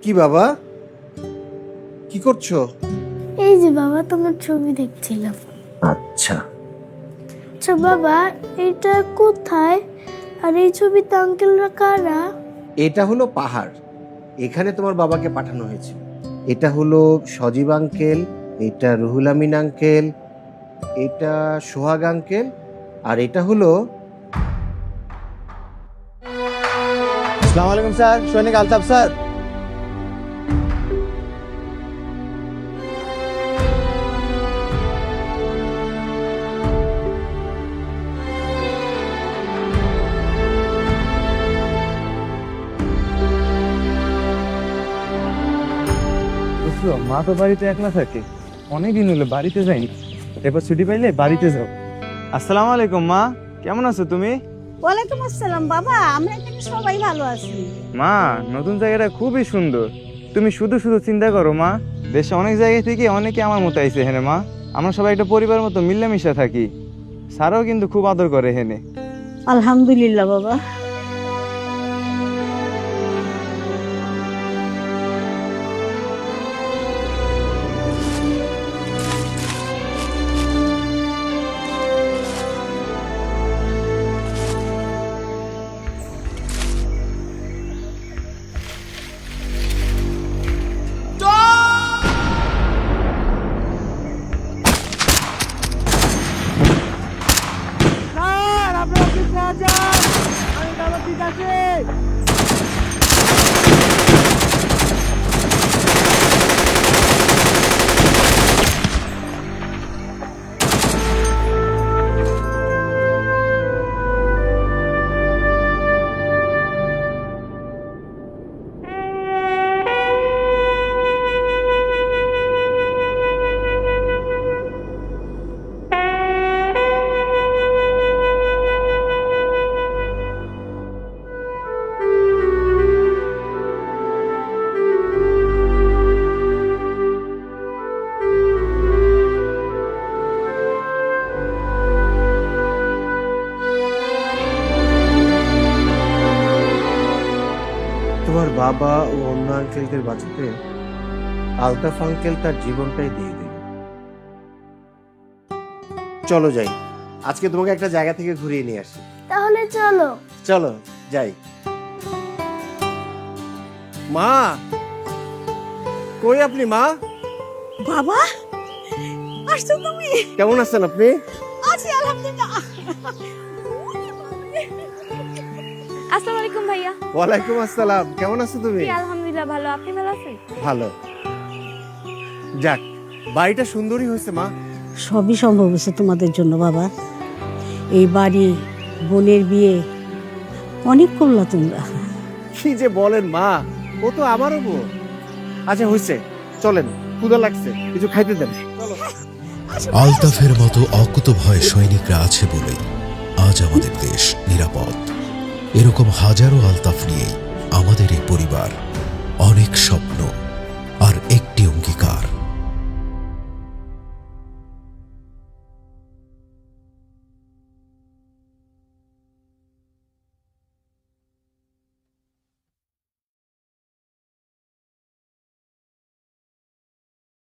কি বাবা, কি করছো? এই যে বাবা, তোমার ছবি দেখছিলাম। আচ্ছা, আচ্ছা বাবা, এটা কোথায়? আর এই ছবিতে আঙ্কেলরা কারা? এটা হলো পাহাড়, এখানে তোমার বাবাকে পাঠানো হয়েছে। এটা হলো সজীব আঙ্কেল, এটা রুহুল আমিন আঙ্কেল, এটা সোহাগ আঙ্কেল, আর এটা হলো আসসালামু আলাইকুম স্যার, সৈনিক আলতাফ স্যার। বুঝছো, মা তো বাড়িতে একলা থাকে, অনেকদিন হলো বাড়িতে যাইনি। এবার ছুটি পাইলে বাড়িতে যাও। আসসালামু আলাইকুম মা, কেমন আছো তুমি? ওয়ালাইকুম আসসালাম বাবা, আমরা এখানে সবাই ভালো আছি। মা, নতুন জায়গাটা খুবই সুন্দর। তুমি শুধু শুধু চিন্তা করো মা, দেশে অনেক জায়গা থেকে অনেকে আমার মতো আইছে হেনে মা। আমরা সবাই একটা পরিবার মতো মিলেমিশে থাকি। স্যারও কিন্তু খুব আদর করে হেনে। আলহামদুলিল্লাহ বাবা। তোমার বাবা ও অন্য আঙ্কেলদের বাঁচাতে আলতাফ আঙ্কেল তার জীবনটাই দিয়ে দিল। চলো যাই, আজকে তোমাকে একটা জায়গা থেকে ঘুরিয়ে নিয়ে আসি। তাহলে চলো। চলো যাই। মা, কই আপনি মা? বাবা আসছো তুমি? কেমন আছেন আপনি? আছি আলহামদুলিল্লাহ। আসসালামু আলাইকুম ভাইয়া। ওয়ালাইকুম আসসালাম, কেমন আছো তুমি? জি আলহামদুলিল্লাহ ভালো, আপনি ভালো আছেন? ভালো। যাক, বাড়িটা সুন্দরই হয়েছে মা। সবই সম্ভব হয়েছে তোমাদের জন্য বাবা। এই বাড়ি, বোনের বিয়ে, অনেক করলা তোমরা। কি যে বলেন মা, ও তো আমারও বোন। আচ্ছা হয়েছে, চলেন, ক্ষুধা লাগছে, কিছু খাইতে দেন। চলো। আলতাফের মতো অকুতভয় সৈনিকরা আছে বলেই আজ আমাদের দেশ নিরাপদ। এরকম হাজারো আলতাফ নিয়েই আমাদের এই পরিবার, অনেক স্বপ্ন আর